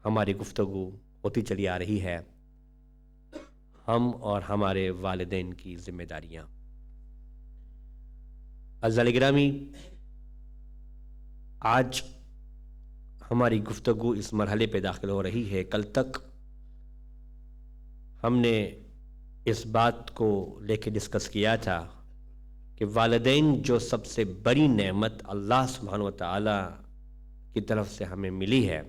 ہماری گفتگو ہوتی چلی آ رہی ہے ہم اور ہمارے والدین کی ذمہ داریاں۔ عزیزان گرامی، آج ہماری گفتگو اس مرحلے پہ داخل ہو رہی ہے۔ کل تک ہم نے اس بات کو لے کے ڈسکس کیا تھا کہ والدین جو سب سے بڑی نعمت اللہ سبحانہ وتعالی کی طرف سے ہمیں ملی ہے،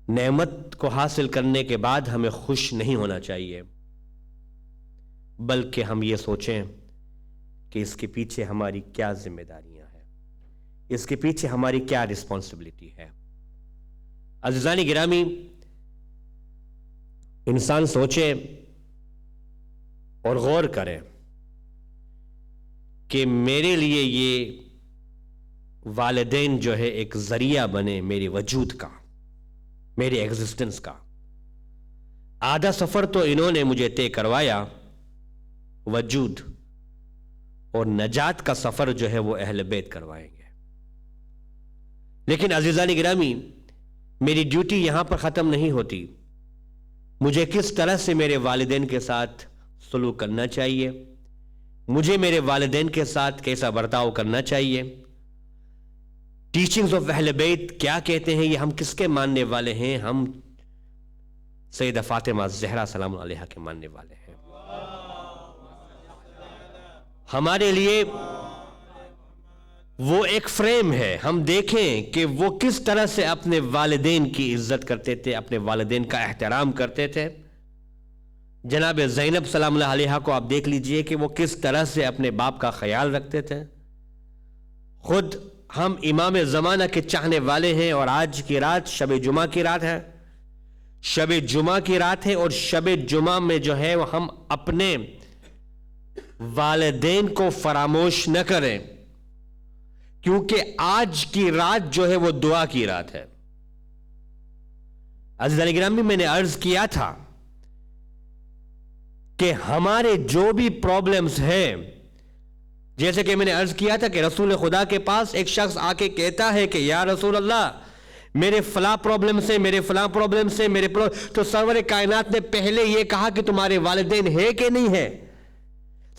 نعمت کو حاصل کرنے کے بعد ہمیں خوش نہیں ہونا چاہیے، بلکہ ہم یہ سوچیں کہ اس کے پیچھے ہماری کیا ذمہ داریاں ہیں، اس کے پیچھے ہماری کیا رسپانسبلٹی ہے۔ عزیزان گرامی، انسان سوچے اور غور کرے کہ میرے لیے یہ والدین جو ہے ایک ذریعہ بنے میرے وجود کا، میری ایگزسٹنس کا۔ آدھا سفر تو انہوں نے مجھے طے کروایا، وجود، اور نجات کا سفر جو ہے وہ اہل بیت کروائیں گے۔ لیکن عزیزان گرامی، میری ڈیوٹی یہاں پر ختم نہیں ہوتی۔ مجھے کس طرح سے میرے والدین کے ساتھ سلوک کرنا چاہیے، مجھے میرے والدین کے ساتھ کیسا برتاؤ کرنا چاہیے، ٹیچنگز آف اہل بیت کیا کہتے ہیں، یہ ہم کس کے ماننے والے ہیں؟ ہم سیدہ فاطمہ زہرا سلام علیہا کے ماننے والے ہیں۔ ہمارے لیے وہ ایک فریم ہے، ہم دیکھیں کہ وہ کس طرح سے اپنے والدین کی عزت کرتے تھے، اپنے والدین کا احترام کرتے تھے۔ جناب زینب سلام اللہ علیہا کو آپ دیکھ لیجئے کہ وہ کس طرح سے اپنے باپ کا خیال رکھتے تھے۔ خود ہم امام زمانہ کے چاہنے والے ہیں، اور آج کی رات شب جمعہ کی رات ہے، شب جمعہ کی رات ہے، اور شب جمعہ میں جو ہے ہم اپنے والدین کو فراموش نہ کریں، کیونکہ آج کی رات جو ہے وہ دعا کی رات ہے۔ عزیزان گرامی، میں نے عرض کیا تھا کہ ہمارے جو بھی پرابلمز ہیں، جیسے کہ میں نے عرض کیا تھا کہ رسول خدا کے پاس ایک شخص آ کے کہتا ہے کہ یا رسول اللہ، میرے فلاں پرابلم سے، میرے فلاں پرابلم سے، تو سرور کائنات نے پہلے یہ کہا کہ تمہارے والدین ہے کہ نہیں ہے؟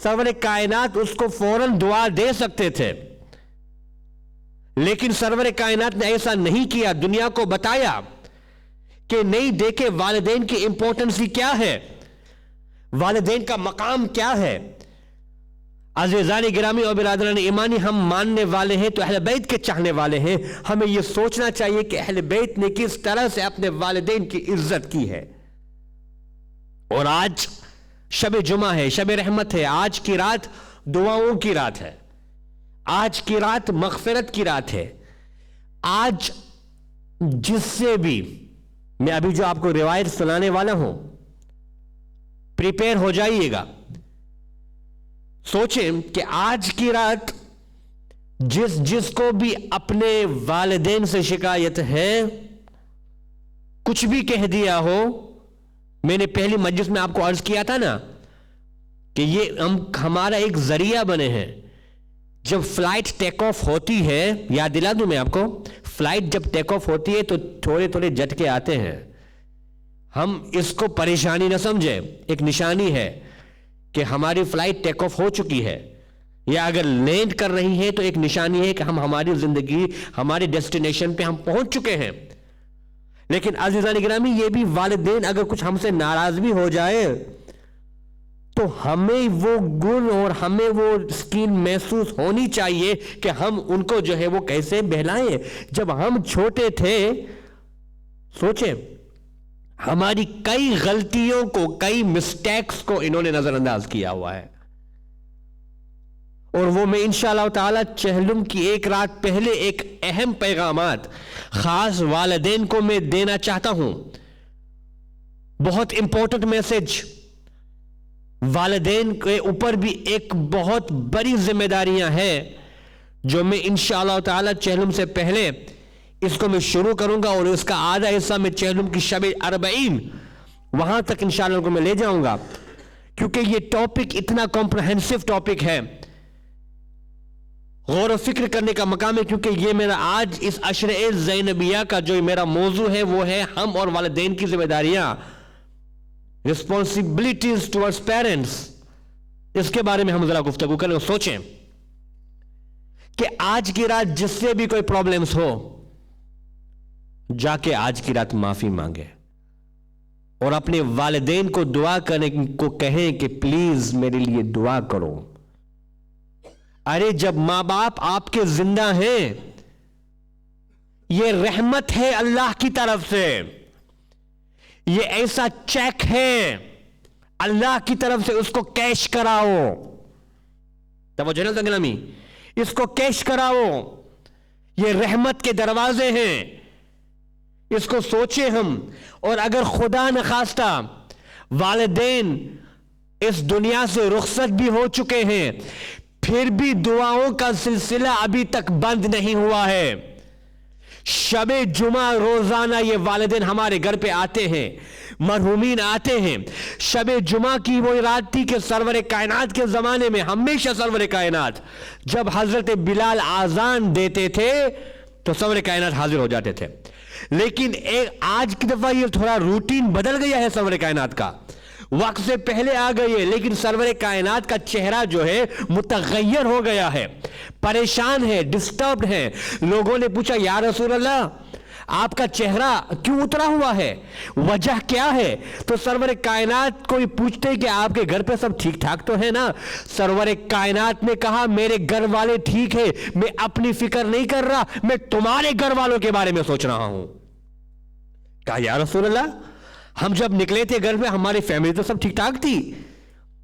سرور کائنات اس کو فوراً دعا دے سکتے تھے، لیکن سرور کائنات نے ایسا نہیں کیا، دنیا کو بتایا کہ نہیں، دیکھے والدین کی امپورٹنس کیا ہے، والدین کا مقام کیا ہے۔ عزیزان گرامی اور برادران ایمانی، ہم ماننے والے ہیں تو اہل بیت کے چاہنے والے ہیں، ہمیں یہ سوچنا چاہیے کہ اہل بیت نے کس طرح سے اپنے والدین کی عزت کی ہے۔ اور آج شب جمعہ ہے، شب رحمت ہے، آج کی رات دعاؤں کی رات ہے، آج کی رات مغفرت کی رات ہے۔ آج جس سے بھی میں ابھی جو آپ کو روایت سنانے والا ہوں، پریپیئر ہو جائیے گا۔ سوچیں کہ آج کی رات جس کو بھی اپنے والدین سے شکایت ہے، کچھ بھی کہہ دیا ہو، میں نے پہلی مجلس میں آپ کو عرض کیا تھا نا کہ یہ ہمارا ایک ذریعہ بنے ہیں۔ جب فلائٹ ٹیک آف ہوتی ہے، یاد دلا دوں میں آپ کو، فلائٹ جب ٹیک آف ہوتی ہے تو تھوڑے تھوڑے جھٹکے آتے ہیں۔ ہم اس کو پریشانی نہ سمجھیں، ایک نشانی ہے کہ ہماری فلائٹ ٹیک آف ہو چکی ہے، یا اگر لینڈ کر رہی ہے تو ایک نشانی ہے کہ ہماری زندگی، ہماری ڈیسٹینیشن پہ ہم پہنچ چکے ہیں۔ لیکن عزیزان گرامی، یہ بھی والدین اگر کچھ ہم سے ناراض بھی ہو جائے تو ہمیں وہ گن اور ہمیں وہ سکین محسوس ہونی چاہیے کہ ہم ان کو جو ہے وہ کیسے بہلائیں۔ جب ہم چھوٹے تھے، سوچیں ہماری کئی غلطیوں کو، کئی مسٹیکس کو انہوں نے نظر انداز کیا ہوا ہے، اور وہ میں انشاءاللہ تعالی چہلم کی ایک رات پہلے ایک اہم پیغامات خاص والدین کو میں دینا چاہتا ہوں۔ بہت امپورٹنٹ میسج۔ والدین کے اوپر بھی ایک بہت بڑی ذمہ داریاں ہیں جو میں انشاءاللہ تعالی چہلم سے پہلے اس کو میں شروع کروں گا، اور اس کا آدھا حصہ میں چہلم کی شب 40 وہاں تک انشاءاللہ کو میں لے جاؤں گا، کیونکہ یہ ٹاپک اتنا کمپریہنسو ٹاپک ہے۔ غور و فکر کرنے کا مقام ہے، کیونکہ یہ میرا آج اس عشر زینبیہ کا جو میرا موضوع ہے وہ ہے ہم اور والدین کی ذمہ داریاں، responsibilities towards parents. اس کے بارے میں ہم ذرا گفتگو کریں اور سوچیں کہ آج کی رات جس سے بھی کوئی پرابلمز ہو، جا کے آج کی رات معافی مانگے اور اپنے والدین کو دعا کرنے کو کہیں کہ پلیز میرے لیے دعا کرو. ارے جب ماں باپ آپ کے زندہ ہیں، یہ رحمت ہے اللہ کی طرف سے، یہ ایسا چیک ہے اللہ کی طرف سے، اس کو کیش کراؤ. توجہ نہ گرامی، اس کو کیش کراؤ. یہ رحمت کے دروازے ہیں، اس کو سوچیں ہم. اور اگر خدا نخواستہ والدین اس دنیا سے رخصت بھی ہو چکے ہیں، پھر بھی دعاؤں کا سلسلہ ابھی تک بند نہیں ہوا ہے. شب جمعہ روزانہ یہ والدین ہمارے گھر پہ آتے ہیں، مرحومین آتے ہیں. شب جمعہ کی وہ رات تھی کہ سرور کائنات کے زمانے میں ہمیشہ سرور کائنات جب حضرت بلال آذان دیتے تھے تو سرور کائنات حاضر ہو جاتے تھے. لیکن آج کی دفعہ یہ تھوڑا روٹین بدل گیا ہے، سرور کائنات کا وقت سے پہلے آ گئی ہے، لیکن سرور کائنات کا چہرہ جو ہے متغیر ہو گیا ہے، پریشان ہے، ڈسٹربڈ ہے. لوگوں نے پوچھا یا رسول اللہ آپ کا چہرہ کیوں اترا ہوا ہے، وجہ کیا ہے؟ تو سرور کائنات کو پوچھتے کہ آپ کے گھر پہ سب ٹھیک ٹھاک تو ہے نا؟ سرور کائنات نے کہا میرے گھر والے ٹھیک ہے، میں اپنی فکر نہیں کر رہا، میں تمہارے گھر والوں کے بارے میں سوچ رہا ہوں. کہا یا رسول اللہ ہم جب نکلے تھے گھر پہ ہماری فیملی تو سب ٹھیک ٹھاک تھی،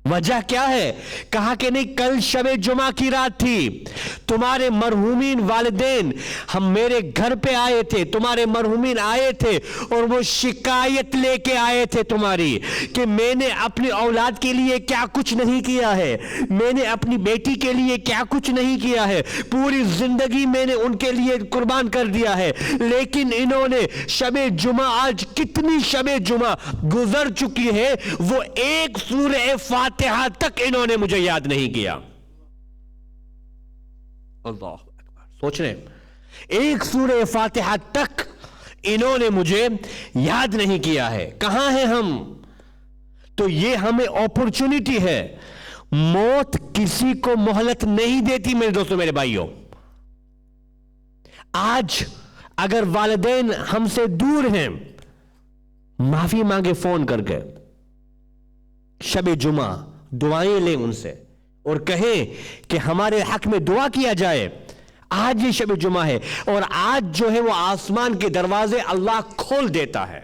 وجہ کیا ہے؟ کہا کہ نہیں، کل شب جمعہ کی رات تھی، تمہارے مرحومین والدین ہم میرے گھر پہ آئے تھے، تمہارے مرحومین آئے تھے اور وہ شکایت لے کے آئے تھے تمہاری کہ میں نے اپنی اولاد کے لیے کیا کچھ نہیں کیا ہے، میں نے اپنی بیٹی کے لیے کیا کچھ نہیں کیا ہے، پوری زندگی میں نے ان کے لیے قربان کر دیا ہے، لیکن انہوں نے شب جمعہ، آج کتنی شب جمعہ گزر چکی ہے، وہ ایک سورہ فاتحہ تک انہوں نے مجھے یاد نہیں کیا. اللہ اکبر، سوچ رہے ایک سورہ فاتحہ تک انہوں نے مجھے یاد نہیں کیا ہے. کہاں ہیں ہم؟ تو یہ ہمیں اپورچونٹی ہے. موت کسی کو مہلت نہیں دیتی میرے دوستوں، میرے بھائیوں. آج اگر والدین ہم سے دور ہیں، معافی مانگے فون کر کے، شب جمعہ دعائیں لیں ان سے اور کہیں کہ ہمارے حق میں دعا کیا جائے. آج یہ شب جمعہ ہے اور آج جو ہے وہ آسمان کے دروازے اللہ کھول دیتا ہے،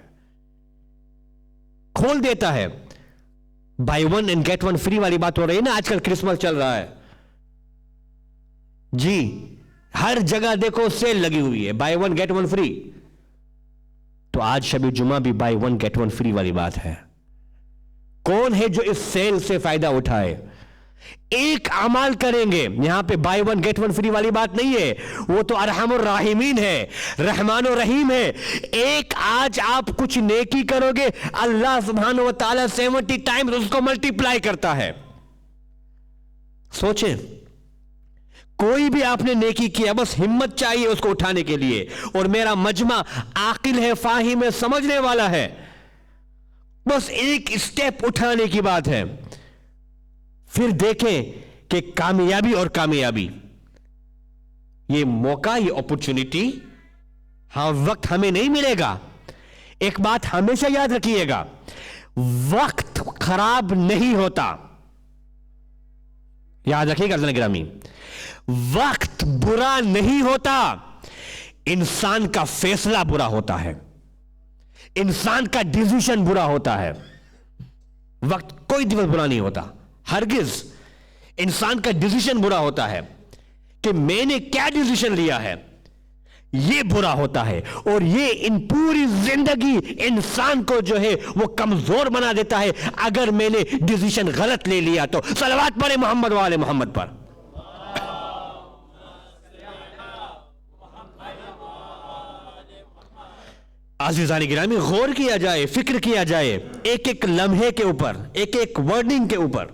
کھول دیتا ہے. Buy one and get one free والی بات ہو رہی ہے نا، آج کل کرسمس چل رہا ہے جی، ہر جگہ دیکھو سیل لگی ہوئی ہے، buy one get one free. تو آج شب جمعہ بھی buy one get one free والی بات ہے. کون ہے جو اس سیل سے فائدہ اٹھائے؟ ایک عمل کریں گے، یہاں پہ buy one get one free والی بات نہیں ہے، وہ تو ارحم الراحمین ہے، رحمان و رحیم ہے. ایک آج آپ کچھ نیکی کرو گے، اللہ سبحانہ و تعالی 70 ٹائمز اس کو ملٹیپلائی کرتا ہے. سوچیں، کوئی بھی آپ نے نیکی کیا، بس ہمت چاہیے اس کو اٹھانے کے لیے. اور میرا مجمع عاقل ہے، فاہم ہے، سمجھنے والا ہے، بس ایک اسٹیپ اٹھانے کی بات ہے. پھر دیکھیں کہ کامیابی اور کامیابی، یہ موقع، یہ اپورچونٹی ہاں وقت ہمیں نہیں ملے گا. ایک بات ہمیشہ یاد رکھیے گا، وقت خراب نہیں ہوتا. یاد رکھیے گا گرامی، وقت برا نہیں ہوتا، انسان کا فیصلہ برا ہوتا ہے، انسان کا ڈیسیژن برا ہوتا ہے. وقت کوئی دن برا نہیں ہوتا، ہرگز. انسان کا ڈیسیژن برا ہوتا ہے کہ میں نے کیا ڈیسیژن لیا ہے، یہ برا ہوتا ہے. اور یہ ان پوری زندگی انسان کو جو ہے وہ کمزور بنا دیتا ہے. اگر میں نے ڈیسیژن غلط لے لیا تو صلوات پڑھیں محمد والے محمد پر. عزیزان گرامی، غور کیا جائے، فکر کیا جائے ایک ایک لمحے کے اوپر، ایک ایک ورڈنگ کے اوپر.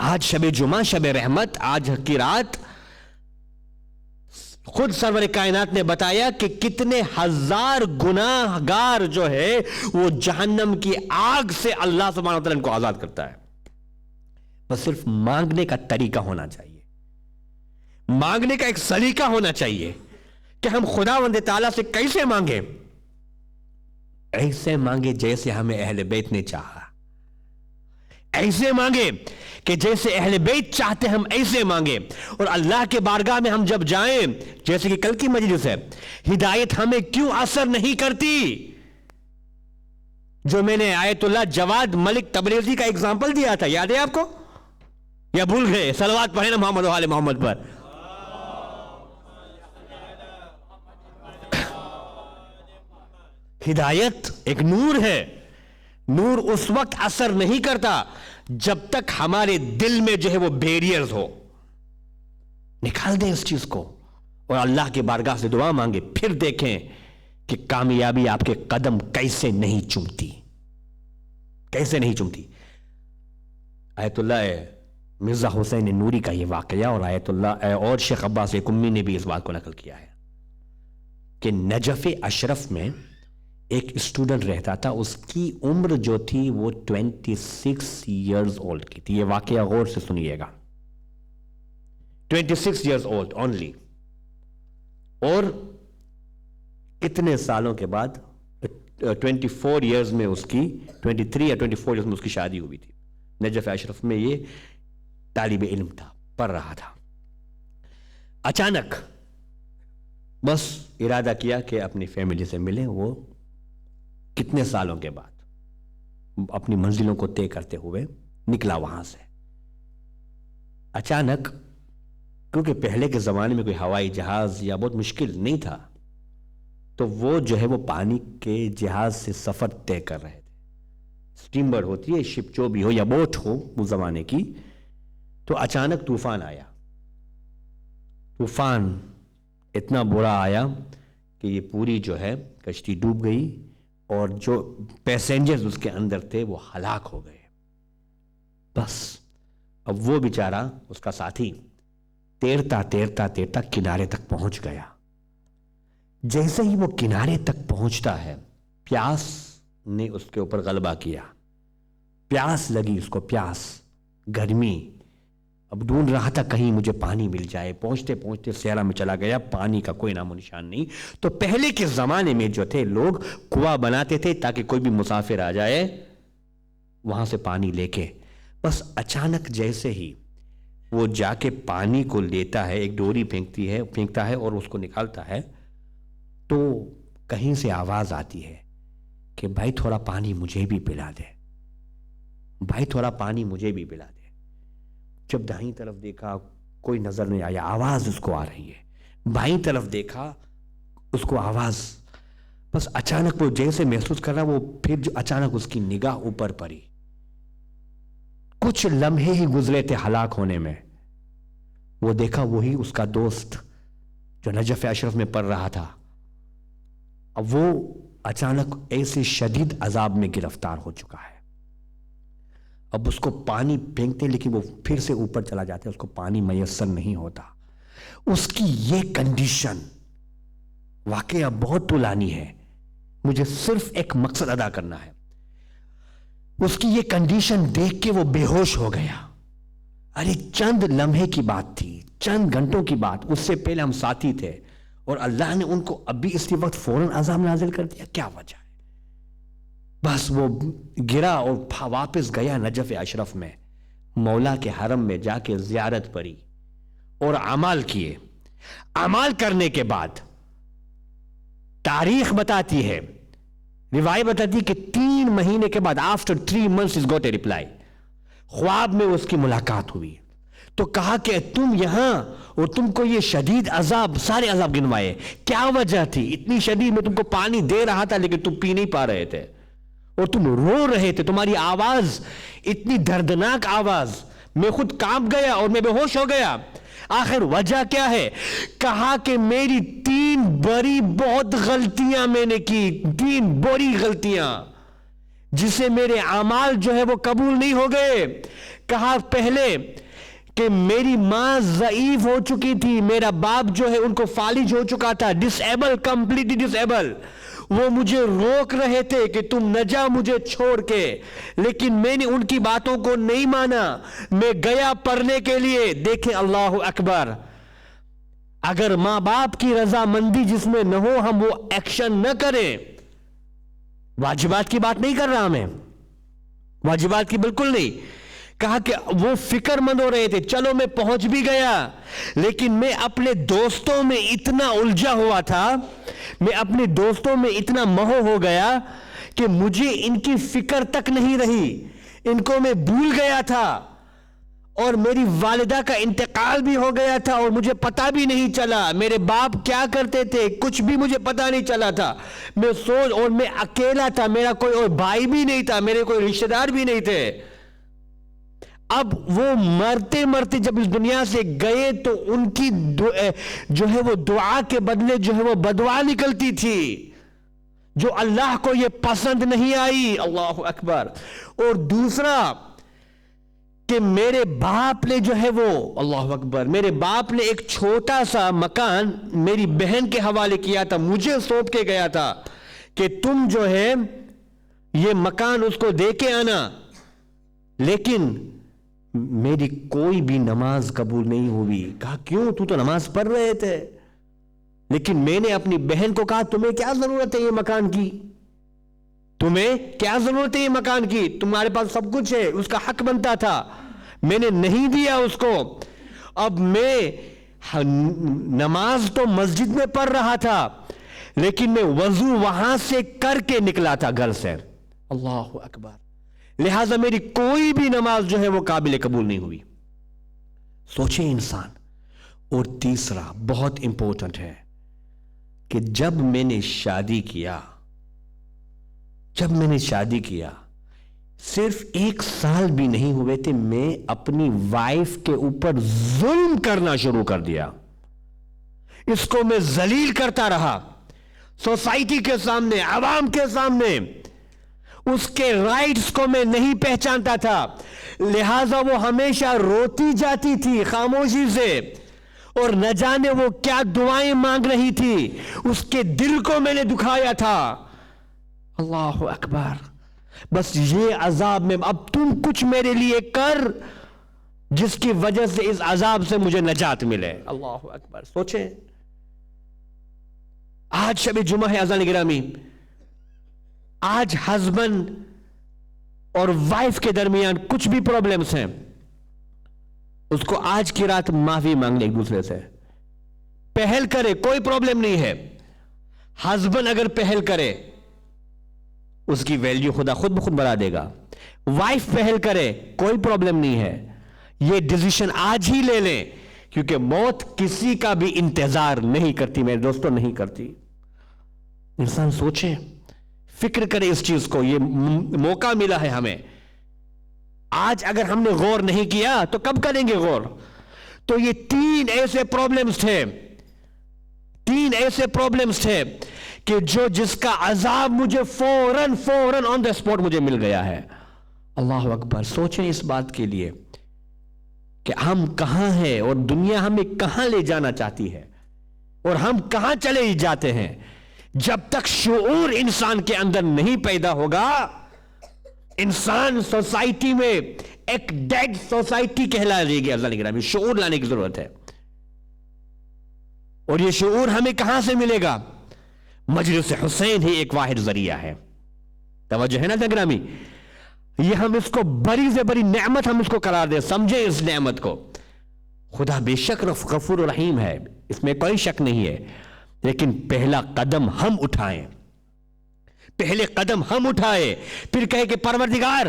آج شب جمعہ، شب رحمت، آج کی رات خود سرور کائنات نے بتایا کہ کتنے ہزار گناہ گار جو ہے وہ جہنم کی آگ سے اللہ سبحانہ وتعالی ان کو آزاد کرتا ہے. بس صرف مانگنے کا طریقہ ہونا چاہیے، مانگنے کا ایک سلیقہ ہونا چاہیے کہ ہم خداوند تعالیٰ سے کیسے مانگیں. ایسے مانگے جیسے ہمیں اہل بیت نے چاہا، ایسے مانگے کہ جیسے اہل بیت چاہتے ہم ایسے مانگے. اور اللہ کے بارگاہ میں ہم جب جائیں، جیسے کہ کل کی مجلس ہے، ہدایت ہمیں کیوں اثر نہیں کرتی؟ جو میں نے آیت اللہ جواد ملک تبریزی کا اگزامپل دیا تھا، یاد ہے آپ کو یا بھول گئے؟ صلوات پڑھیں نا محمد و آل محمد پر. ہدایت ایک نور ہے، نور اس وقت اثر نہیں کرتا جب تک ہمارے دل میں جو ہے وہ بیریئرز ہو. نکال دیں اس چیز کو اور اللہ کے بارگاہ سے دعا مانگے، پھر دیکھیں کہ کامیابی آپ کے قدم کیسے نہیں چومتی، کیسے نہیں چومتی. آیت اللہ مرزا حسین نوری کا یہ واقعہ اور آیت اللہ اور شیخ عباس کمی نے بھی اس بات کو نقل کیا ہے کہ نجف اشرف میں ایک اسٹوڈنٹ رہتا تھا، اس کی عمر جو تھی وہ 26 ایئرز اولڈ کی تھی. یہ واقعہ غور سے سنیے گا، 26 ایئرز اولڈ اونلی. اور اتنے سالوں کے بعد 24 ایئرز میں اس کی 23 یا 24 ایئرز میں اس کی شادی ہوئی تھی. نجف اشرف میں یہ طالب علم تھا، پڑھ رہا تھا. اچانک بس ارادہ کیا کہ اپنی فیملی سے ملے. وہ کتنے سالوں کے بعد اپنی منزلوں کو طے کرتے ہوئے نکلا وہاں سے. اچانک، کیونکہ پہلے کے زمانے میں کوئی ہوائی جہاز یا بہت مشکل نہیں تھا، تو وہ جو ہے وہ پانی کے جہاز سے سفر طے کر رہے تھے. سٹیمر ہوتی ہے، شپ جو بھی ہو یا بوٹ ہو اس زمانے کی. تو اچانک طوفان آیا. طوفان اتنا برا آیا کہ یہ پوری جو ہے کشتی ڈوب گئی اور جو پیسنجرز اس کے اندر تھے وہ ہلاک ہو گئے. بس اب وہ بیچارہ، اس کا ساتھی، تیرتا تیرتا تیرتا کنارے تک پہنچ گیا. جیسے ہی وہ کنارے تک پہنچتا ہے، پیاس نے اس کے اوپر غلبہ کیا. پیاس لگی اس کو، پیاس، گرمی. اب ڈھونڈ رہا تھا کہیں مجھے پانی مل جائے. پہنچتے پہنچتے صحرا میں چلا گیا، پانی کا کوئی نام و نشان نہیں. تو پہلے کے زمانے میں جو تھے لوگ کنواں بناتے تھے تاکہ کوئی بھی مسافر آ جائے وہاں سے پانی لے کے. بس اچانک جیسے ہی وہ جا کے پانی کو لیتا ہے، ایک ڈوری پھینکتا ہے اور اس کو نکالتا ہے، تو کہیں سے آواز آتی ہے کہ بھائی تھوڑا پانی مجھے بھی پلا دے، بھائی تھوڑا پانی مجھے بھی پلا دے. جب دائیں طرف دیکھا کوئی نظر نہیں آیا، آواز اس کو آ رہی ہے. بائیں طرف دیکھا اس کو آواز. بس اچانک وہ جیسے محسوس کر رہا، وہ پھر جو اچانک اس کی نگاہ اوپر پڑی. کچھ لمحے ہی گزرے تھے ہلاک ہونے میں. وہ دیکھا وہی اس کا دوست جو نجف اشرف میں پڑھ رہا تھا. اب وہ اچانک ایسے شدید عذاب میں گرفتار ہو چکا ہے. اب اس کو پانی پھینکتے لیکن وہ پھر سے اوپر چلا جاتا ہے، اس کو پانی میسر نہیں ہوتا. اس کی یہ کنڈیشن واقعہ بہت طولانی ہے، مجھے صرف ایک مقصد ادا کرنا ہے. اس کی یہ کنڈیشن دیکھ کے وہ بے ہوش ہو گیا. ارے چند لمحے کی بات تھی، چند گھنٹوں کی بات. اس سے پہلے ہم ساتھی تھے اور اللہ نے ان کو ابھی اسی وقت فوراً عذاب نازل کر دیا. کیا وجہ ہے؟ بس وہ گرا اور واپس گیا نجف اشرف میں. مولا کے حرم میں جا کے زیارت پڑی اور اعمال کیے. اعمال کرنے کے بعد تاریخ بتاتی ہے، روایت بتاتی ہے کہ 3 مہینے کے بعد after 3 months is got a reply. خواب میں اس کی ملاقات ہوئی تو کہا کہ تم یہاں اور تم کو یہ شدید عذاب، سارے عذاب گنوائے، کیا وجہ تھی؟ اتنی شدید، میں تم کو پانی دے رہا تھا لیکن تم پی نہیں پا رہے تھے اور تم رو رہے تھے. تمہاری آواز اتنی دردناک آواز، میں خود کانپ گیا اور میں بے ہوش ہو گیا. آخر وجہ کیا ہے؟ کہا کہ میری 3 بڑی بہت غلطیاں میں نے کی، 3 بڑی غلطیاں جسے میرے اعمال جو ہے وہ قبول نہیں ہو گئے. کہا پہلے کہ میری ماں ضعیف ہو چکی تھی، میرا باپ جو ہے ان کو فالج ہو چکا تھا، ڈس ایبل، کمپلیٹلی ڈس ایبل. وہ مجھے روک رہے تھے کہ تم نہ جا مجھے چھوڑ کے، لیکن میں نے ان کی باتوں کو نہیں مانا، میں گیا پڑھنے کے لیے. دیکھیں اللہ اکبر، اگر ماں باپ کی رضامندی جس میں نہ ہو ہم وہ ایکشن نہ کریں. واجبات کی بات نہیں کر رہا میں، واجبات کی بالکل نہیں. کہا کہ وہ فکر مند ہو رہے تھے، چلو میں پہنچ بھی گیا، لیکن میں اپنے دوستوں میں اتنا الجھا ہوا تھا، میں اپنے دوستوں میں اتنا مہو ہو گیا کہ مجھے ان کی فکر تک نہیں رہی، ان کو میں بھول گیا تھا، اور میری والدہ کا انتقال بھی ہو گیا تھا اور مجھے پتا بھی نہیں چلا میرے باپ کیا کرتے تھے، کچھ بھی مجھے پتا نہیں چلا تھا. میں اور میں اکیلا تھا، میرا کوئی اور بھائی بھی نہیں تھا، میرے کوئی رشتہ دار بھی نہیں تھے. اب وہ مرتے مرتے جب اس دنیا سے گئے تو ان کی جو ہے وہ دعا کے بدلے جو ہے وہ بدعا نکلتی تھی، جو اللہ کو یہ پسند نہیں آئی. اللہ اکبر. اور دوسرا کہ میرے باپ نے جو ہے وہ، اللہ اکبر، میرے باپ نے ایک چھوٹا سا مکان میری بہن کے حوالے کیا تھا، مجھے سونپ کے گیا تھا کہ تم جو ہے یہ مکان اس کو دے کے آنا. لیکن میری کوئی بھی نماز قبول نہیں ہوئی. کہا کیوں؟ تو نماز پڑھ رہے تھے. لیکن میں نے اپنی بہن کو کہا تمہیں کیا ضرورت ہے یہ مکان کی، تمہیں کیا ضرورت ہے یہ مکان کی، تمہارے پاس سب کچھ ہے. اس کا حق بنتا تھا، میں نے نہیں دیا اس کو. اب میں نماز تو مسجد میں پڑھ رہا تھا، لیکن میں وضو وہاں سے کر کے نکلا تھا گھر سے. اللہ اکبر. لہذا میری کوئی بھی نماز جو ہے وہ قابل قبول نہیں ہوئی. سوچیں انسان. اور تیسرا بہت امپورٹنٹ ہے کہ جب میں نے شادی کیا صرف 1 سال بھی نہیں ہوئے تھے، میں اپنی وائف کے اوپر ظلم کرنا شروع کر دیا. اس کو میں ذلیل کرتا رہا سوسائٹی کے سامنے، عوام کے سامنے. اس کے رائٹس کو میں نہیں پہچانتا تھا، لہذا وہ ہمیشہ روتی جاتی تھی خاموشی سے، اور نہ جانے وہ کیا دعائیں مانگ رہی تھی. اس کے دل کو میں نے دکھایا تھا. اللہ اکبر. بس یہ عذاب میں، اب تم کچھ میرے لیے کر جس کی وجہ سے اس عذاب سے مجھے نجات ملے. اللہ اکبر. سوچیں آج شب جمعہ ہے عزیزان گرامی، آج ہسبینڈ اور وائف کے درمیان کچھ بھی پرابلمز ہیں، اس کو آج کی رات معافی مانگ لے ایک دوسرے سے. پہل کرے، کوئی پرابلم نہیں ہے. ہسبینڈ اگر پہل کرے اس کی ویلیو خدا خود بخود بڑھا دے گا. وائف پہل کرے، کوئی پرابلم نہیں ہے. یہ ڈیسیشن آج ہی لے لیں، کیونکہ موت کسی کا بھی انتظار نہیں کرتی میرے دوستو، نہیں کرتی. انسان سوچے، فکر کرے اس چیز کو. یہ موقع ملا ہے ہمیں. آج اگر ہم نے غور نہیں کیا تو کب کریں گے غور؟ تو یہ 3 ایسے پرابلمز تھے کہ جس کا عذاب مجھے فوراً آن دا اسپاٹ مجھے مل گیا ہے. اللہ اکبر. سوچیں اس بات کے لیے کہ ہم کہاں ہیں اور دنیا ہمیں کہاں لے جانا چاہتی ہے، اور ہم کہاں چلے جاتے ہیں. جب تک شعور انسان کے اندر نہیں پیدا ہوگا، انسان سوسائٹی میں ایک ڈیڈ سوسائٹی کہلا رہے گی. اللہ نے کہا شعور لانے کی ضرورت ہے. اور یہ شعور ہمیں کہاں سے ملے گا؟ مجلس حسین ہی ایک واحد ذریعہ ہے. توجہ ہے نا گرامی؟ یہ ہم اس کو بڑی سے بڑی نعمت ہم اس کو قرار دیں. سمجھیں اس نعمت کو. خدا بے شک غفور و رحیم ہے، اس میں کوئی شک نہیں ہے، لیکن پہلا قدم ہم اٹھائیں. پھر کہے کہ پروردگار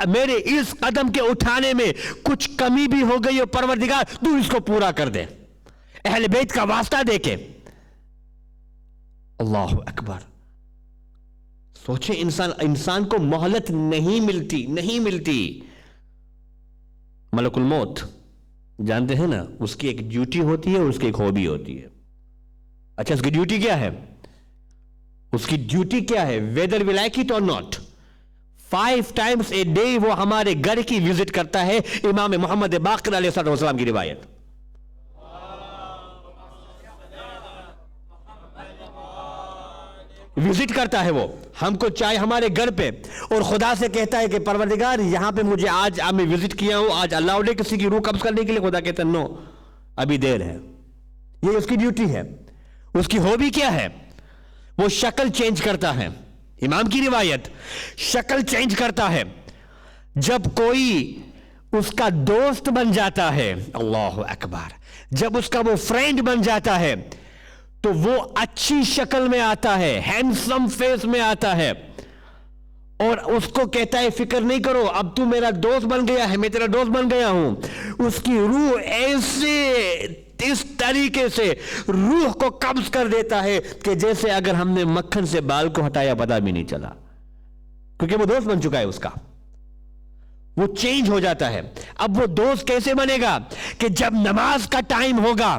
میرے اس قدم کے اٹھانے میں کچھ کمی بھی ہو گئی ہو، پروردگار تو اس کو پورا کر دے، اہل بیت کا واسطہ دے کے. اللہ اکبر. سوچیں انسان کو مہلت نہیں ملتی. ملک الموت جانتے ہیں نا، اس کی ایک ڈیوٹی ہوتی ہے اور اس کی ایک ہابی ہوتی ہے. اچھا، اس کی ڈیوٹی کیا ہے؟ ویدر وی لائک اٹ اور ناٹ، 5 times a day وہ ہمارے گھر کی وزٹ کرتا ہے. امام محمد باقر علیہ السلام کی روایت. وزٹ کرتا ہے وہ ہم کو چاہے ہمارے گھر پہ, اور خدا سے کہتا ہے کہ پروردگار یہاں پہ مجھے آج میں وزٹ کیا ہوں, آج اللہ نے کسی کی روح قبض کرنے کے لیے. خدا کہتا ہے نو, ابھی دیر ہے. یہ اس کی ڈیوٹی ہے. اس کی ہابی کیا ہے؟ وہ شکل چینج کرتا ہے. امام کی روایت, شکل چینج کرتا ہے. جب کوئی اس کا دوست بن جاتا ہے, اللہ اکبر, جب اس کا وہ فرینڈ بن جاتا ہے تو وہ اچھی شکل میں آتا ہے, ہینڈسم فیس میں آتا ہے, اور اس کو کہتا ہے فکر نہیں کرو, اب تو میرا دوست بن گیا ہے, میں تیرا دوست بن گیا ہوں. اس کی روح ایسے اس طریقے سے روح کو قبض کر دیتا ہے کہ جیسے اگر ہم نے مکھن سے بال کو ہٹایا پتا بھی نہیں چلا, کیونکہ وہ دوست بن چکا ہے اس کا. وہ چینج ہو جاتا ہے. اب وہ دوست کیسے بنے گا؟ کہ جب نماز کا ٹائم ہوگا,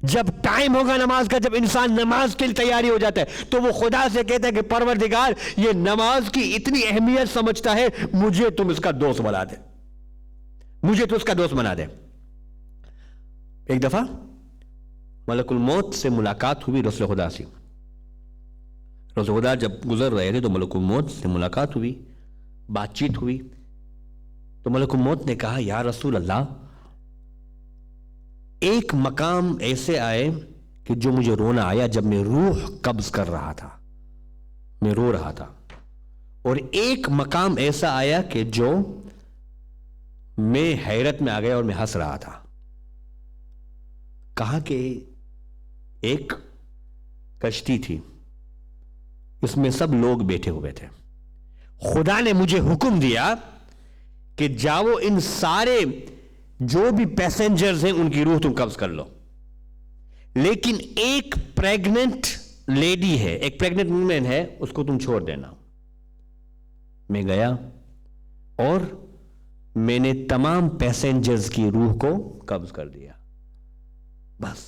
جب ٹائم ہوگا نماز کا, جب انسان نماز کے لیے تیاری ہو جاتا ہے تو وہ خدا سے کہتا ہے کہ پروردگار یہ نماز کی اتنی اہمیت سمجھتا ہے, مجھے تم اس کا دوست بنا دے, مجھے تو اس کا دوست بنا دے. ایک دفعہ ملک الموت سے ملاقات ہوئی رسول خدا سے. رسول خدا جب گزر رہے تھے تو ملک الموت سے ملاقات ہوئی, بات چیت ہوئی. تو ملک الموت نے کہا یا رسول اللہ, ایک مقام ایسے آئے کہ جو مجھے رونا آیا جب میں روح قبض کر رہا تھا, میں رو رہا تھا. اور ایک مقام ایسا آیا کہ جو میں حیرت میں آ گیا اور میں ہنس رہا تھا. کہا کہ ایک کشتی تھی, اس میں سب لوگ بیٹھے ہوئے تھے. خدا نے مجھے حکم دیا کہ جاؤ ان سارے جو بھی پیسنجرز ہیں ان کی روح تم قبض کر لو, لیکن ایک پریگننٹ لیڈی ہے, ایک پریگننٹ وومن ہے, اس کو تم چھوڑ دینا. میں گیا اور میں نے تمام پیسنجرز کی روح کو قبض کر دیا. بس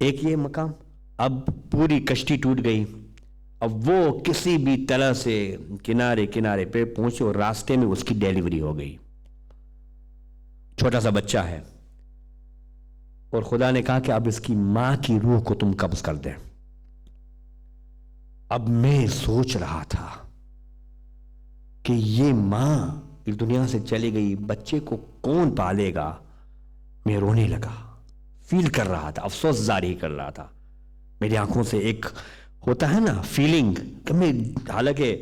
ایک یہ مقام. اب پوری کشتی ٹوٹ گئی. اب وہ کسی بھی طرح سے کنارے کنارے پہ پہنچے اور راستے میں اس کی ڈیلیوری ہو گئی. چھوٹا سا بچہ ہے, اور خدا نے کہا کہ اب اس کی ماں کی روح کو تم قبض کر دیں. اب میں سوچ رہا تھا کہ یہ ماں اس دنیا سے چلی گئی, بچے کو کون پالے گا. میں رونے لگا, فیل کر رہا تھا, افسوس ظاہر کر رہا تھا. میری آنکھوں سے ایک ہوتا ہے نا فیلنگ کہ میں, حالانکہ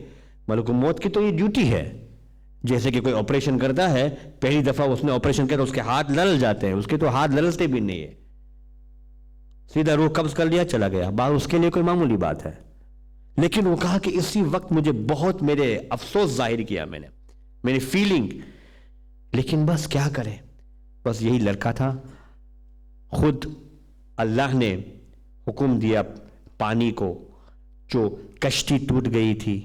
ملک الموت کی تو یہ ڈیوٹی ہے, جیسے کہ کوئی آپریشن کرتا ہے, پہلی دفعہ اس نے آپریشن کیا تو اس کے ہاتھ لرل جاتے ہیں, اس کے تو ہاتھ لرلتے بھی نہیں ہے, سیدھا روح قبض کر لیا چلا گیا. بات اس کے لیے کوئی معمولی بات ہے. لیکن وہ کہا کہ اسی وقت مجھے بہت میرے افسوس ظاہر کیا میں نے, میری فیلنگ. لیکن بس کیا کرے, بس یہی لڑکا تھا. خود اللہ نے حکم دیا پانی کو, جو کشتی ٹوٹ گئی تھی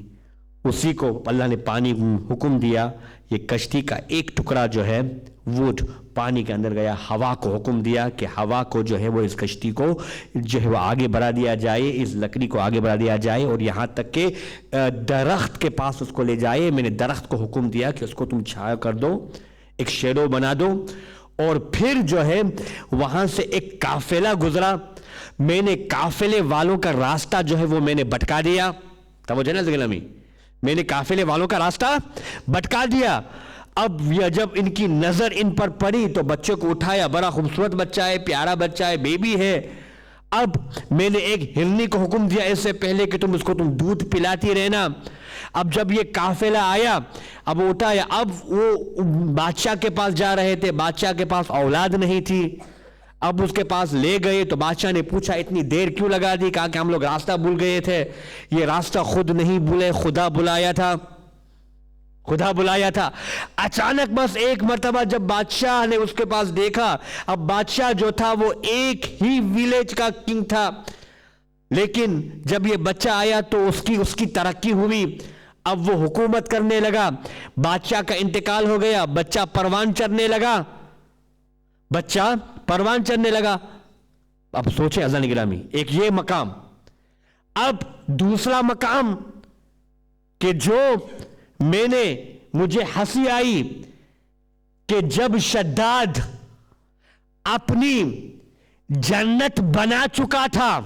اسی کو اللہ نے پانی حکم دیا, یہ کشتی کا ایک ٹکڑا جو ہے ووڈ پانی کے اندر گیا. ہوا کو حکم دیا کہ ہوا کو جو ہے وہ اس کشتی کو جو ہے وہ آگے بڑھا دیا جائے, اس لکڑی کو آگے بڑھا دیا جائے, اور یہاں تک کہ درخت کے پاس اس کو لے جائے. میں نے درخت کو حکم دیا کہ اس کو تم چھایا کر دو, ایک شیڈو بنا دو. اور پھر جو ہے وہاں سے ایک قافلہ گزرا. میں نے قافلے والوں کا راستہ جو ہے وہ میں نے بھٹکا دیا. توجہ نا زگلامی, میں نے قافلے والوں کا راستہ بھٹکا دیا. اب جب ان کی نظر ان پر پڑی تو بچے کو اٹھایا, بڑا خوبصورت بچہ ہے, پیارا بچہ ہے, بیبی ہے. اب میں نے ایک ہرنی کو حکم دیا اس سے پہلے کہ تم اس کو دودھ پلاتی رہنا. اب جب یہ قافلہ آیا, اب وہ اٹھایا, اب وہ بادشاہ کے پاس جا رہے تھے, بادشاہ کے پاس اولاد نہیں تھی. اب اس کے پاس لے گئے تو بادشاہ نے پوچھا اتنی دیر کیوں لگا دی. کہا کہ ہم لوگ راستہ بھول گئے تھے. یہ راستہ خود نہیں بھولے, خدا بلایا تھا, خدا بلایا تھا. اچانک بس ایک مرتبہ جب بادشاہ نے اس کے پاس دیکھا, اب بادشاہ جو تھا وہ ایک ہی ویلیج کا کنگ تھا, لیکن جب یہ بچہ آیا تو اس کی ترقی ہوئی. اب وہ حکومت کرنے لگا, بادشاہ کا انتقال ہو گیا, بچہ پروان چڑھنے لگا, بچہ پروان چڑھنے لگا. اب سوچیں اذان گرامی, ایک یہ مقام. اب دوسرا مقام کہ جو مجھے ہنسی آئی کہ جب شداد اپنی جنت بنا چکا تھا،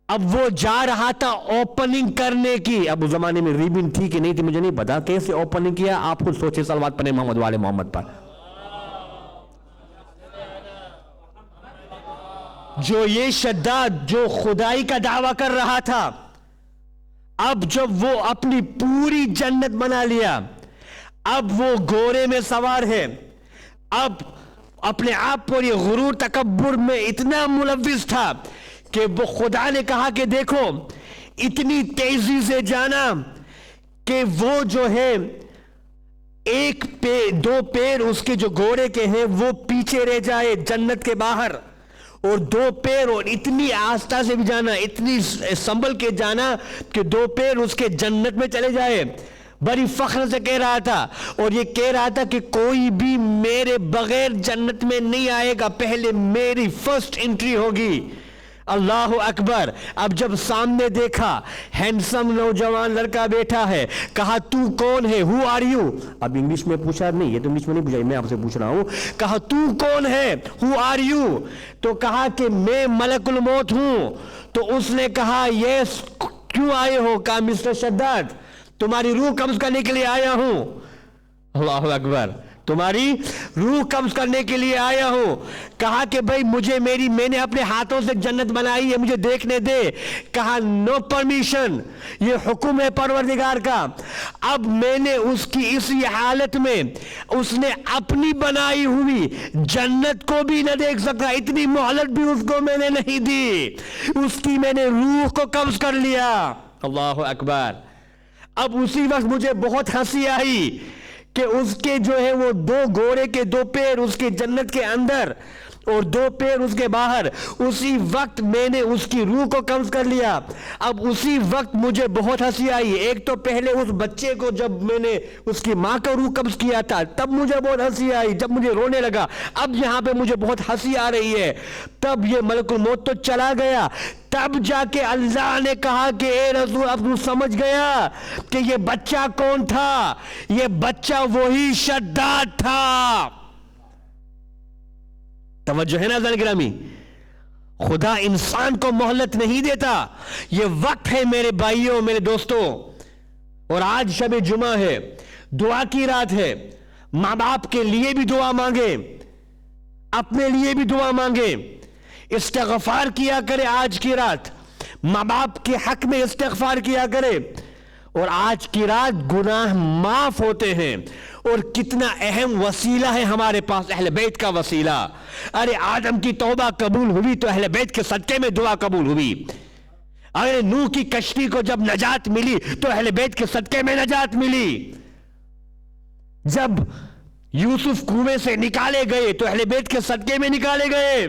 اب وہ جا رہا تھا اوپننگ کرنے کی. اب اس زمانے میں ریبن تھی کہ نہیں تھی مجھے نہیں پتا، کیسے اوپننگ کیا آپ خود سوچے. صلوات پڑھیں محمد والے محمد پر. جو یہ شداد جو خدائی کا دعویٰ کر رہا تھا، اب جب وہ اپنی پوری جنت بنا لیا، اب وہ گھوڑے میں سوار ہے، اب اپنے آپ پر یہ غرور تکبر میں اتنا ملوث تھا کہ وہ خدا نے کہا کہ دیکھو اتنی تیزی سے جانا کہ وہ جو ہے ایک دو پیر اس کے جو گھوڑے کے ہیں وہ پیچھے رہ جائے جنت کے باہر، اور دو پیر، اور اتنی آستہ سے بھی جانا، اتنی سنبھل کے جانا کہ دو پیر اس کے جنت میں چلے جائے. بڑی فخر سے کہہ رہا تھا، اور یہ کہہ رہا تھا کہ کوئی بھی میرے بغیر جنت میں نہیں آئے گا، پہلے میری فرسٹ انٹری ہوگی. اللہ اکبر. اب جب سامنے دیکھا ہینڈسم نوجوان لڑکا بیٹھا ہے، کہا تو کون ہے؟ Who are you? اب انگلش میں پوچھا نہیں، یہ تو انگلش میں نہیں پوچھا، میں آپ سے پوچھ رہا ہوں. کہا تو کون ہے؟ Who are you? تو کہا کہ میں ملک الموت ہوں. تو اس نے کہا یس کیوں آئے ہو؟ کہا مسٹر شداد تمہاری روح قبض کرنے کے لیے آیا ہوں. اللہ اکبر. تمہاری روح قبض کرنے کے لیے آیا ہوں. کہا کہ بھائی میں نے اپنے ہاتھوں سے جنت بنائی ہے، مجھے دیکھنے دے. کہا نو پرمیشن، یہ حکم ہے پروردگار کا. اب میں نے اس کی اسی حالت میں اس نے اپنی بنائی ہوئی جنت کو بھی نہ دیکھ سکا، اتنی مہلت بھی اس کو میں نے نہیں دی، اس کی میں نے روح کو قبض کر لیا. اللہ اکبر. اب اسی وقت مجھے بہت ہنسی آئی کہ اس کے جو ہے وہ دو گھوڑے کے دو پیر اس کے جنت کے اندر اور دو پیر اس کے باہر، اسی وقت میں نے اس کی روح کو قبض کر لیا. اب اسی وقت مجھے بہت ہنسی آئی. ایک تو پہلے اس بچے کو جب میں نے اس کی ماں کا روح قبض کیا تھا تب مجھے بہت ہنسی آئی، جب مجھے رونے لگا. اب یہاں پہ مجھے بہت ہنسی آ رہی ہے. تب یہ ملک الموت تو چلا گیا، تب جا کے اللہ نے کہا کہ اے رسول اب تو سمجھ گیا کہ یہ بچہ کون تھا؟ یہ بچہ وہی شداد تھا. توجہ ہے نا عزیزان گرامی؟ خدا انسان کو مہلت نہیں دیتا. یہ وقت ہے میرے بھائیوں میرے دوستوں، اور آج شب جمعہ ہے، دعا کی رات ہے. ماں باپ کے لیے بھی دعا مانگے، اپنے لیے بھی دعا مانگے، استغفار کیا کرے. آج کی رات ماں باپ کے حق میں استغفار کیا کرے، اور آج کی رات گناہ معاف ہوتے ہیں. اور کتنا اہم وسیلہ ہے ہمارے پاس، اہل بیت کا وسیلہ. ارے آدم کی توبہ قبول ہوئی تو اہل بیت کے صدقے میں دعا قبول ہوئی. ارے نوح کی کشتی کو جب نجات ملی تو اہل بیت کے صدقے میں نجات ملی. جب یوسف کنویں سے نکالے گئے تو اہل بیت کے صدقے میں نکالے گئے.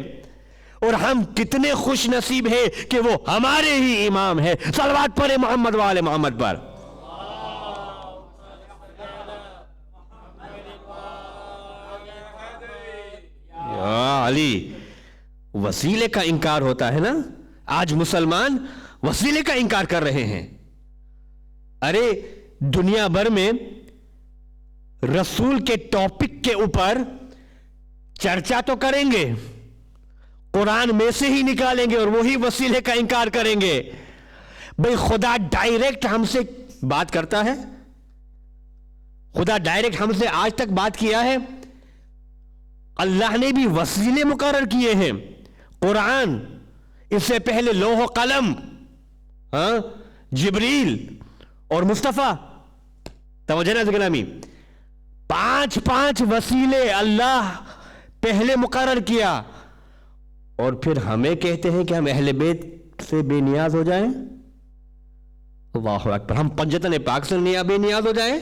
اور ہم کتنے خوش نصیب ہیں کہ وہ ہمارے ہی امام ہے. صلوات پڑھیں محمد والے محمد پر. علی وسیلے کا انکار ہوتا ہے نا. آج مسلمان وسیلے کا انکار کر رہے ہیں. ارے دنیا بھر میں رسول کے ٹاپک کے اوپر چرچا تو کریں گے، قرآن میں سے ہی نکالیں گے اور وہی وسیلے کا انکار کریں گے. بھئی خدا ڈائریکٹ ہم سے بات کرتا ہے؟ خدا ڈائریکٹ ہم سے آج تک بات کیا ہے؟ اللہ نے بھی وسیلے مقرر کیے ہیں. قرآن، اس سے پہلے لوح و قلم، جبریل اور مصطفیٰ. توجہ نا گرامی، 5 وسیلے اللہ پہلے مقرر کیا، اور پھر ہمیں کہتے ہیں کہ ہم اہل بیت سے بے نیاز ہو جائیں. اللہ اکبر. ہم پنجتن پاک سے بے نیاز ہو جائیں.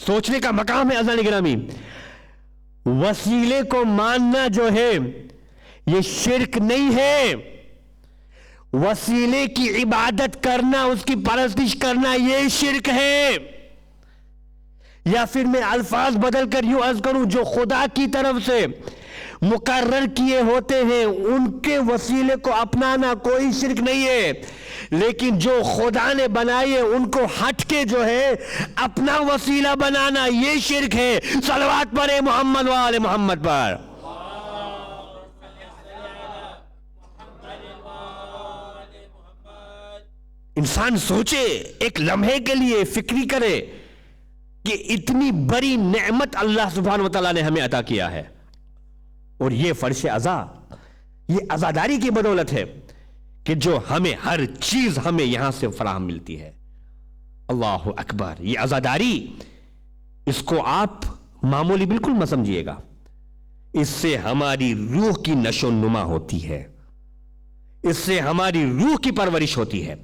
سوچنے کا مقام ہے عزیزان گرامی. وسیلے کو ماننا جو ہے یہ شرک نہیں ہے. وسیلے کی عبادت کرنا، اس کی پرستش کرنا، یہ شرک ہے. یا پھر میں الفاظ بدل کر یوں عرض کروں، جو خدا کی طرف سے مقرر کیے ہوتے ہیں ان کے وسیلے کو اپنانا کوئی شرک نہیں ہے، لیکن جو خدا نے بنائے ان کو ہٹ کے جو ہے اپنا وسیلہ بنانا یہ شرک ہے۔ صلوات پڑھیں محمد و آل محمد پر۔ انسان سوچے ایک لمحے کے لیے، فکری کرے کہ اتنی بڑی نعمت اللہ سبحانہ و تعالیٰ نے ہمیں عطا کیا ہے، اور یہ فرش عزا، یہ عزاداری کی بدولت ہے کہ جو ہمیں ہر چیز ہمیں یہاں سے فراہم ملتی ہے۔ اللہ اکبر، یہ عزاداری، اس کو آپ معمولی بالکل مت سمجھیے گا، اس سے ہماری روح کی نشو و نما ہوتی ہے، اس سے ہماری روح کی پرورش ہوتی ہے،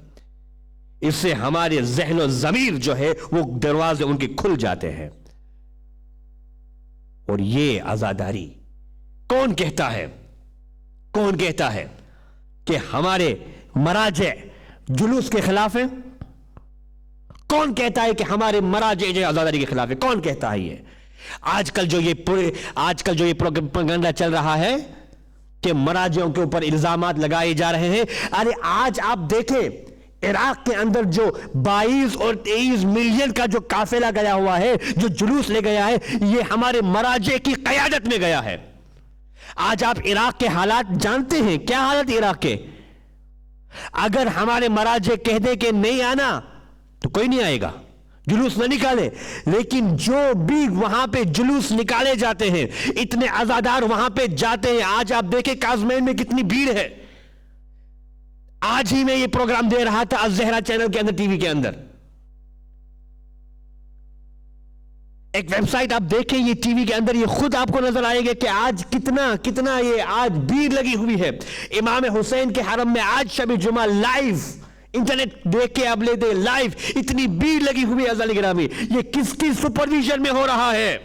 اس سے ہمارے ذہن و ضمیر جو ہے وہ دروازے ان کے کھل جاتے ہیں۔ اور یہ عزاداری کون کہتا ہے؟ کون کہتا ہے کہ ہمارے مراجع جلوس کے خلاف ہیں؟ کون کہتا ہے کہ ہمارے مراجع جو عزاداری کے خلاف ہے؟ کون کہتا ہے یہ؟ آج کل جو یہ پروپیگنڈا چل رہا ہے کہ مراجعوں کے اوپر الزامات لگائے جا رہے ہیں، ارے آج آپ دیکھیں عراق کے اندر جو 22 اور 23 ملین کا جو قافلہ گیا ہوا ہے، جو جلوس لے گیا ہے، یہ ہمارے مراجع کی قیادت میں گیا ہے۔ آج آپ عراق کے حالات جانتے ہیں، کیا حالت عراق کے؟ اگر ہمارے مراجع کہہ دے کہ نہیں آنا تو کوئی نہیں آئے گا، جلوس نہ نکالے، لیکن جو بھی وہاں پہ جلوس نکالے جاتے ہیں، اتنے عزادار وہاں پہ جاتے ہیں۔ آج آپ دیکھیں کاظمین میں کتنی بھیڑ ہے۔ آج ہی میں یہ پروگرام دے رہا تھا الزہرا چینل کے اندر، ٹی وی کے اندر، ایک ویب سائٹ آپ دیکھیں یہ ٹی وی کے اندر، یہ خود آپ کو نظر آئے گا کہ آج کتنا یہ آج بھیڑ لگی ہوئی ہے۔ امام حسین کے حرم میں آج شب جمعہ لائیو، انٹرنیٹ دیکھ کے آپ لے دیں لائیو، اتنی بھیڑ لگی ہوئی ہے۔ عزیزان گرامی، یہ کس کی سپرویژن میں ہو رہا ہے؟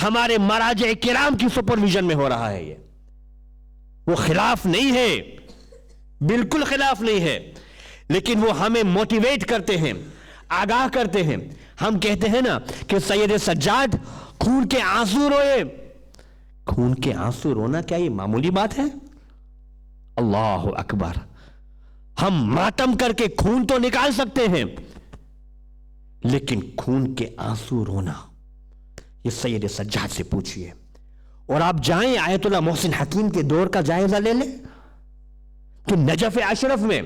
ہمارے مراجع کرام کی سپرویژن میں ہو رہا ہے۔ یہ وہ خلاف نہیں ہے، بالکل خلاف نہیں ہے، لیکن وہ ہمیں موٹیویٹ کرتے ہیں، آگاہ کرتے ہیں۔ ہم کہتے ہیں نا کہ سید سجاد خون کے آنسو روئے۔ خون کے آنسو رونا کیا یہ معمولی بات ہے؟ اللہ اکبر، ہم ماتم کر کے خون تو نکال سکتے ہیں، لیکن خون کے آنسو رونا یہ سید سجاد سے پوچھئے۔ اور آپ جائیں آیت اللہ محسن حکیم کے دور کا جائزہ لے لیں کہ نجف اشرف میں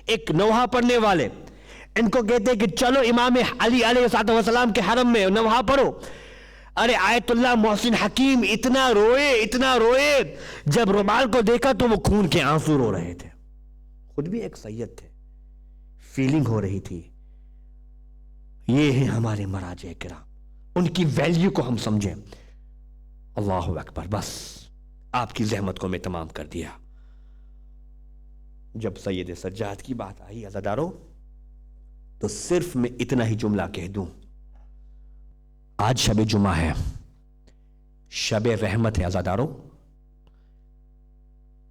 ایک نوحہ پڑھنے والے ان کو کہتے ہیں کہ چلو امام علی علیہ السلام کے حرم میں نوحہ پڑھو۔ ارے آیت اللہ محسن حکیم اتنا روئے، جب رومال کو دیکھا تو وہ خون کے آنسو رو رہے تھے۔ خود بھی ایک سید تھے، فیلنگ ہو رہی تھی۔ یہ ہیں ہمارے مراجع کرام، ان کی ویلیو کو ہم سمجھیں۔ اللہ اکبر، بس آپ کی زحمت کو میں تمام کر دیا۔ جب سید سجاد کی بات آئی عزادارو، تو صرف میں اتنا ہی جملہ کہہ دوں، آج شب جمعہ ہے، شب رحمت ہے عزادارو،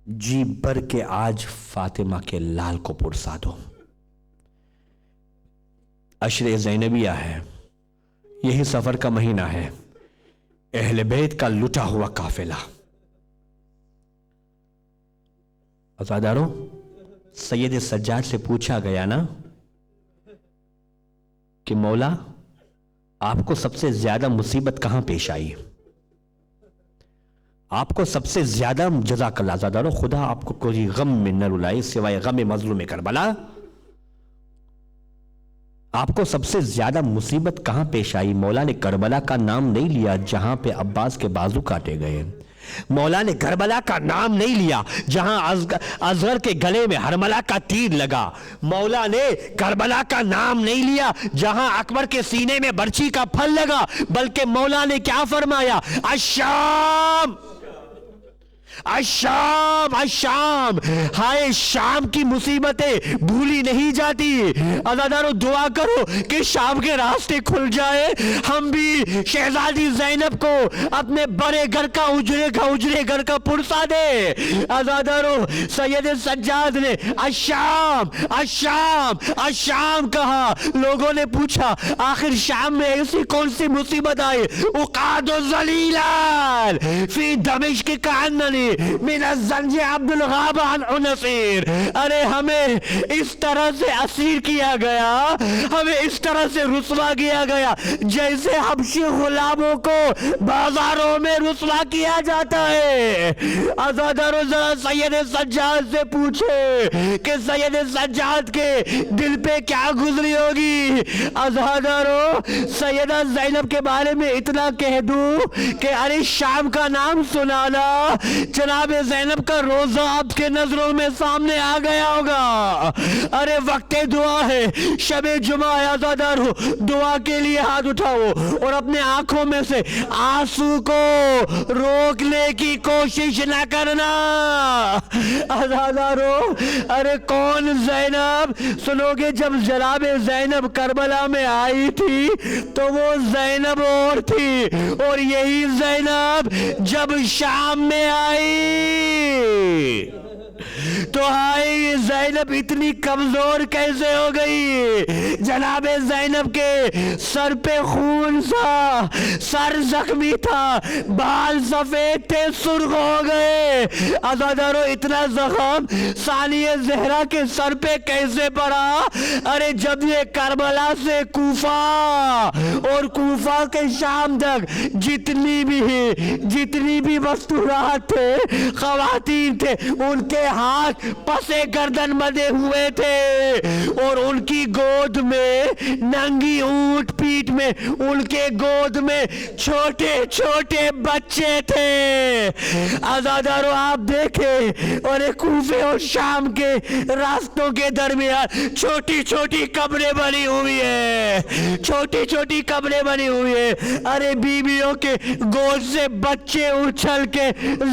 جی بر کے آج فاطمہ کے لال کو پرسا دو۔ عشر زینبیہ ہے، یہی سفر کا مہینہ ہے، اہل بیت کا لٹا ہوا قافلہ۔ عزادارو، سید سجاد سے پوچھا گیا نا کہ مولا آپ کو سب سے زیادہ مصیبت کہاں پیش آئی؟ آپ کو سب سے زیادہ، جزاک اللہ عزادارو، خدا آپ کو کوئی غم میں نہ رلائے سوائے غم مظلوم کربلا، آپ کو سب سے زیادہ مصیبت کہاں پیش آئی؟ مولا نے کربلا کا نام نہیں لیا جہاں پہ عباس کے بازو کاٹے گئے، مولا نے کربلا کا نام نہیں لیا جہاں اصغر کے گلے میں حرملہ کا تیر لگا، مولا نے کربلا کا نام نہیں لیا جہاں اکبر کے سینے میں برچی کا پھل لگا، بلکہ مولا نے کیا فرمایا؟ الشام، الشام الشام، ہائے شام کی مصیبتیں بھولی نہیں جاتی. عزادارو دعا کرو کہ شام کے راستے کھل جائے، ہم بھی شہزادی زینب کو اپنے بڑے گھر کا اجڑے گھر کا پرسا دے. عزادارو سید سجاد نے الشام الشام الشام کہا. لوگوں نے پوچھا آخر شام میں ایسی کون سی مصیبت آئی؟ اقاد ذلیلان فی دمشق کعننی من الزنج عبد الغاب عن عنصیر. ارے ہمیں اس طرح سے اسیر کیا گیا، ہمیں اس طرح سے رسوا کیا گیا جیسے حبشی غلاموں کو بازاروں میں رسوا کیا جاتا ہے. عزادارو ذرا سید سجاد سے پوچھے کہ سید سجاد کے دل پہ کیا گزری ہوگی. عزادارو سیدہ زینب کے بارے میں اتنا کہہ دوں کہ ارے شام کا نام سنانا، جناب زینب کا روزہ آپ کے نظروں میں سامنے آ گیا ہوگا. ارے وقت دعا ہے، شب جمعہ ہے. عزادارو دعا کے لیے ہاتھ اٹھاؤ اور اپنے آنکھوں میں سے آنسو کو روکنے کی کوشش نہ کرنا. عزادارو ارے کون زینب؟ سنو گے جب جناب زینب کربلا میں آئی تھی تو وہ زینب اور تھی، اور یہی زینب جب شام میں آئی تو ہائے زینب اتنی کمزور کیسے ہو گئی؟ جناب زینب کے سر پہ خون سا، سر زخمی تھا، بال سفید تھے، سرخ ہو گئے. عزادارو اتنا زخم ثانیہ زہرا کے سر پہ کیسے پڑا؟ ارے جب یہ کربلا سے کوفہ اور کوفہ کے شام تک جتنی بھی مستورات تھے، خواتین تھے، ان کے ہاتھ پسے گردن بندھے ہوئے تھے، اور ان کی گود میں ننگی اونٹ پیٹ میں ان کے گود میں چھوٹے چھوٹے بچے تھے. عزادارو آپ دیکھیں، اور کوفے اور شام کے راستوں کے درمیان چھوٹی چھوٹی قبریں بنی ہوئی ہے، چھوٹی چھوٹی قبریں بنی ہوئی ہے. ارے بیویوں کے گود سے بچے اچھل کے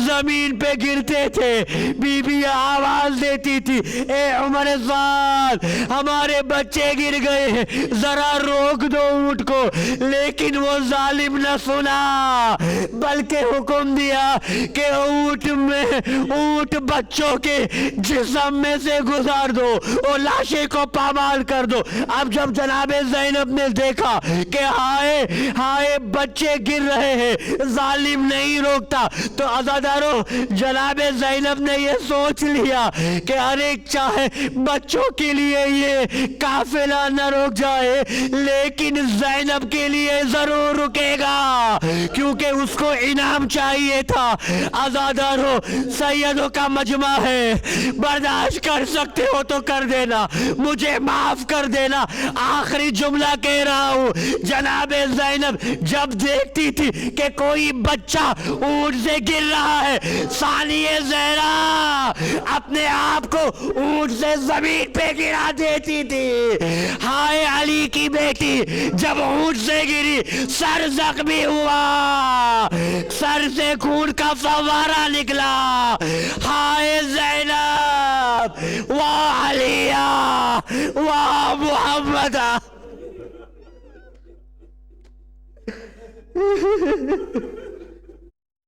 زمین پہ گرتے تھے، بیویاں آواز دیتی تھی اے عمر صاحب ہمارے بچے گر گئے ہیں، ذرا روک دو اونٹ کو. لیکن وہ ظالم نہ سنا، بلکہ حکم دیا کہ اونٹ بچوں کے جسم میں سے گزار دو اور لاشیں کو پامال کر دو. اب جب جناب زینب نے دیکھا کہ ہائے ہائے بچے گر رہے ہیں، ظالم نہیں روکتا، تو عزادارو جناب زینب نے یہ سوچ لیا کہ ارے چاہے بچوں کے لیے یہ قافلہ نہ رک جائے لیکن زینب کے لیے ضرور رکے گا، کیونکہ اس کو انعام چاہیے تھا. عزادارو سیدوں کا مجمع ہے، برداشت کر سکتے ہو تو کر دینا، مجھے معاف کر دینا. آخری جملہ کہہ رہا ہوں، جناب زینب جب دیکھتی تھی کہ کوئی بچہ اونٹ سے گر رہا ہے، ثانیہ زہرا اپنے آپ کو اونٹ سے زمین پہ گرا دیتی تھی. ہائے علی کی بیٹی جب اونٹ سے گری سر زخمی ہوا، سر سے خون کا فوارہ نکلا. ہائے زینب واہ علیہ واہ محمد.